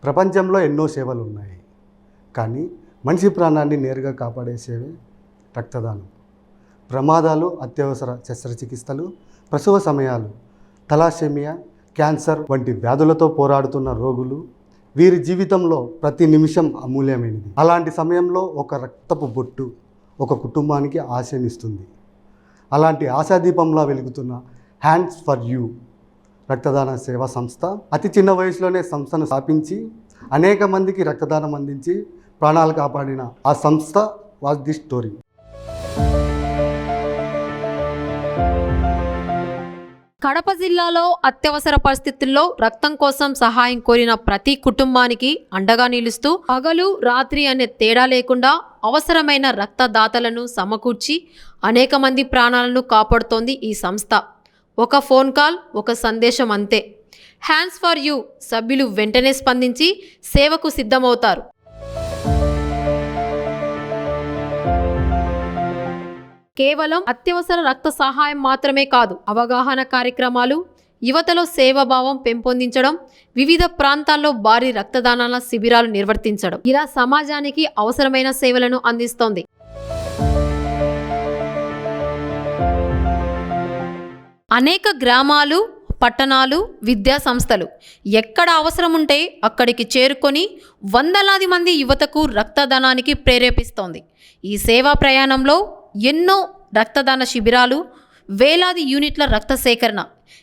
ప్రపంచంలో ఎన్నో సేవలు ఉన్నాయి, కానీ మనిషి ప్రాణాన్ని నేరుగా కాపాడే సేవే రక్తదానం. ప్రమాదాలు, అత్యవసర శస్త్రచికిత్సలు, ప్రసవ సమయాలు, తలాసెమియా, క్యాన్సర్ వంటి వ్యాధులతో పోరాడుతున్న రోగులు, వీరి జీవితంలో ప్రతి నిమిషం అమూల్యమైనది. అలాంటి సమయంలో ఒక రక్తపు బొట్టు ఒక కుటుంబానికి ఆశనిస్తుంది. అలాంటి ఆశాదీపంలా వెలుగుతున్న హ్యాండ్స్ ఫర్ యూ రక్తదాన సేవా సంస్థ అతి చిన్న వయసులోనే సంస్థను స్థాపించి అనేక మందికి రక్తదానం అందించి ప్రాణాలు కాపాడిన ఆ సంస్థ వాజ్ ది స్టోరీ. కడప జిల్లాలో అత్యవసర పరిస్థితుల్లో రక్తం కోసం సహాయం కోరిన ప్రతి కుటుంబానికి అండగా నిలుస్తూ పగలు రాత్రి అనే తేడా లేకుండా అవసరమైన రక్తదాతలను సమకూర్చి అనేక మంది ప్రాణాలను కాపాడుతోంది ఈ సంస్థ. ఒక ఫోన్ కాల్, ఒక సందేశం అంతే. హ్యాండ్స్ ఫర్ యూ సభ్యులు వెంటనే స్పందించి సేవకు సిద్ధమవుతారు. కేవలం అత్యవసర రక్త సహాయం మాత్రమే కాదు, అవగాహన కార్యక్రమాలు, యువతలో సేవాభావం పెంపొందించడం, వివిధ ప్రాంతాల్లో భారీ రక్తదానాల శిబిరాలు నిర్వర్తించడం, ఇలా సమాజానికి అవసరమైన సేవలను అందిస్తోంది. అనేక గ్రామాలు, పట్టణాలు, విద్యా సంస్థలు ఎక్కడ అవసరం ఉంటే అక్కడికి చేరుకొని వందలాది మంది యువతకు రక్తదానానికి ప్రేరేపిస్తోంది. ఈ సేవా ప్రయాణంలో ఎన్నో రక్తదాన శిబిరాలు, వేలాది యూనిట్ల రక్త సేకరణ,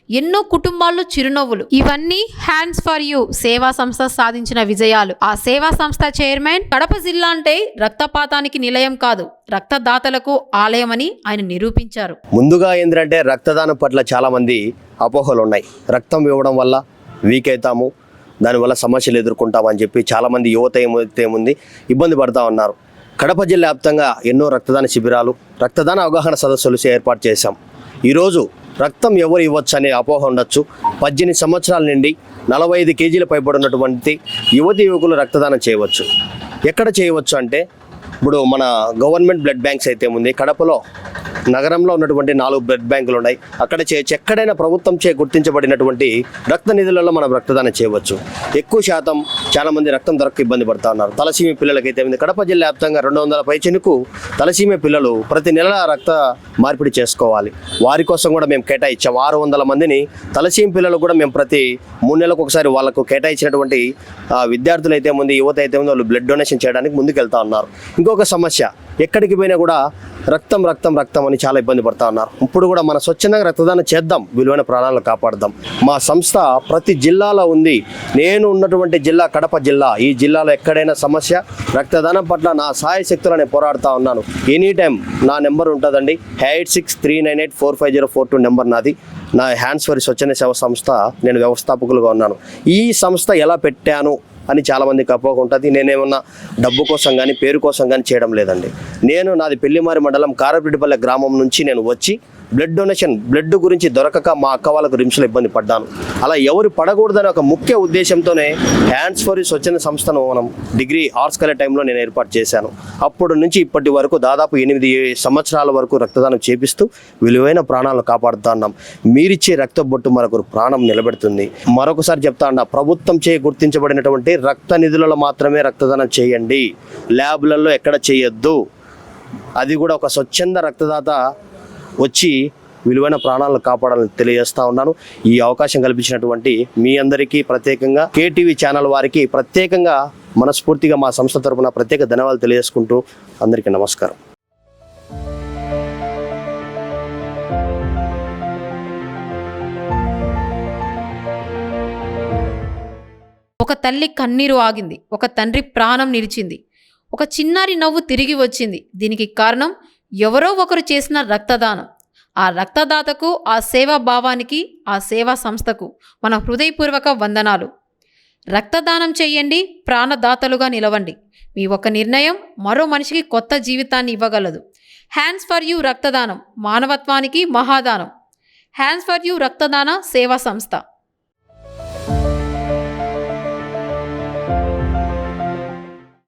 ఎన్నో కుటుంబాల్లో చిరునవ్వులు, ఇవన్నీ హ్యాండ్స్ ఫర్ యూ సేవా సంస్థ సాధించిన విజయాలు. ఆ సేవా సంస్థ చైర్మన్ కడప జిల్లా అంటే రక్తపాతానికి నిలయం కాదు, రక్తదాతలకు ఆలయమని ఆయన నిరూపించారు. ముందుగా ఏంటంటే రక్తదానం పట్ల చాలా మంది అపోహలు ఉన్నాయి. రక్తం ఇవ్వడం వల్ల వీక్ అవుతాము, దానివల్ల సమస్యలు ఎదుర్కొంటామని చెప్పి చాలామంది యువత ఏముంది ఇబ్బంది పడుతూ ఉన్నారు. కడప జిల్లా వ్యాప్తంగా ఎన్నో రక్తదాన శిబిరాలు, రక్తదాన అవగాహన సదస్సులు ఏర్పాటు చేశాం. ఈరోజు రక్తం ఎవరు ఇవ్వచ్చు అనే అపోహ ఉండొచ్చు. 18 సంవత్సరాల నుండి 45 కేజీల పైబడినటువంటి యువతి యువకులు రక్తదానం చేయవచ్చు. ఎక్కడ చేయవచ్చు అంటే ఇప్పుడు మన గవర్నమెంట్ బ్లడ్ బ్యాంక్స్ అయితే ఉంది. కడపలో నగరంలో ఉన్నటువంటి 4 బ్లడ్ బ్యాంకులు ఉన్నాయి, అక్కడ చేయొచ్చు. ఎక్కడైనా ప్రభుత్వం గుర్తించబడినటువంటి రక్త నిధులలో మనం రక్తదానం చేయవచ్చు. ఎక్కువ శాతం చాలామంది రక్తం దొరక్క ఇబ్బంది పడుతూ ఉన్నారు. తలసీమియా పిల్లలకైతే ఉంది. కడప జిల్లా వ్యాప్తంగా 200 పైచినుకు తలసీమియా పిల్లలు ప్రతి నెల రక్త మార్పిడి చేసుకోవాలి. వారి కోసం కూడా మేము కేటాయించాం. 600 మందిని తలసీమియా పిల్లలు కూడా మేము ప్రతి 3 నెలలకు ఒకసారి వాళ్ళకు కేటాయించినటువంటి విద్యార్థులు అయితే ఉంది, యువత అయితే ఉంది, వాళ్ళు బ్లడ్ డొనేషన్ చేయడానికి ముందుకు వెళ్తూ ఉన్నారు. ఇంకొక సమస్య, ఎక్కడికి పోయినా కూడా రక్తం రక్తం రక్తం అని చాలా ఇబ్బంది పడుతూ ఉన్నారు. ఇప్పుడు కూడా మన స్వచ్ఛందంగా రక్తదానం చేద్దాం, విలువైన ప్రాణాలను కాపాడదాం. మా సంస్థ ప్రతి జిల్లాలో ఉంది. నేను ఉన్నటువంటి జిల్లా కడప జిల్లా. ఈ జిల్లాలో ఎక్కడైనా సమస్య, రక్తదానం పట్ల నా సహాయ శక్తులను పోరాడుతూ ఉన్నాను. ఎనీ టైం నా నెంబర్ ఉంటుందండి, 8639845042 నెంబర్ నాది. నా హ్యాండ్స్ ఫర్ స్వచ్ఛంద సేవ సంస్థ నేను వ్యవస్థాపకులుగా ఉన్నాను. ఈ సంస్థ ఎలా పెట్టాను అని చాలామందికి అపోహ ఉంటుంది. నేనేమన్నా డబ్బు కోసం కానీ పేరు కోసం కానీ చేయడం లేదండి. నాది పెళ్లిమారి మండలం కారపరెడ్డిపల్లె గ్రామం నుంచి నేను వచ్చి బ్లడ్ డొనేషన్, బ్లడ్ గురించి దొరకక మా అక్క వాళ్ళకు రిమ్స్లో ఇబ్బంది పడ్డాను. అలా ఎవరు పడకూడదని ఒక ముఖ్య ఉద్దేశంతోనే హ్యాండ్స్ ఫర్ స్వచ్ఛంద సంస్థను మనం డిగ్రీ ఆర్ట్స్ కాలేజ్ టైంలో నేను ఏర్పాటు చేశాను. అప్పటి నుంచి ఇప్పటి వరకు దాదాపు 8 సంవత్సరాల వరకు రక్తదానం చేపిస్తూ విలువైన ప్రాణాలను కాపాడుతున్నాం. మీరిచ్చే రక్త బొట్టు మరొకరు ప్రాణం నిలబెడుతుంది. మరొకసారి చెప్తా ఉన్నా, ప్రభుత్వం గుర్తించబడినటువంటి రక్త నిధులలో మాత్రమే రక్తదానం చేయండి, ల్యాబ్లలో ఎక్కడ చేయొద్దు. అది కూడా ఒక స్వచ్ఛంద రక్తదాత వచ్చి విలువైన ప్రాణాలను కాపాడాలని తెలియజేస్తా ఉన్నాను. ఈ అవకాశం కల్పించినటువంటి మీ అందరికీ ప్రత్యేకంగా కేటీవీ ఛానల్ వారికి ప్రత్యేకంగా మనస్ఫూర్తిగా మా సంస్థ తరపున ప్రత్యేక ధన్యవాదాలు తెలియజేసుకుంటూ అందరికీ నమస్కారం. ఒక తల్లి కన్నీరు ఆగింది, ఒక తండ్రి ప్రాణం నిలిచింది, ఒక చిన్నారి నవ్వు తిరిగి వచ్చింది. దీనికి కారణం ఎవరో ఒకరు చేసిన రక్తదానం. ఆ రక్తదాతకు, ఆ సేవా భావానికి, ఆ సేవా సంస్థకు మన హృదయపూర్వక వందనాలు. రక్తదానం చేయండి, ప్రాణదాతలుగా నిలవండి. మీ ఒక నిర్ణయం మరో మనిషికి కొత్త జీవితాన్ని ఇవ్వగలదు. హ్యాండ్స్ ఫర్ యూ రక్తదానం మానవత్వానికి మహాదానం. హ్యాండ్స్ ఫర్ యూ రక్తదాన సేవా సంస్థ.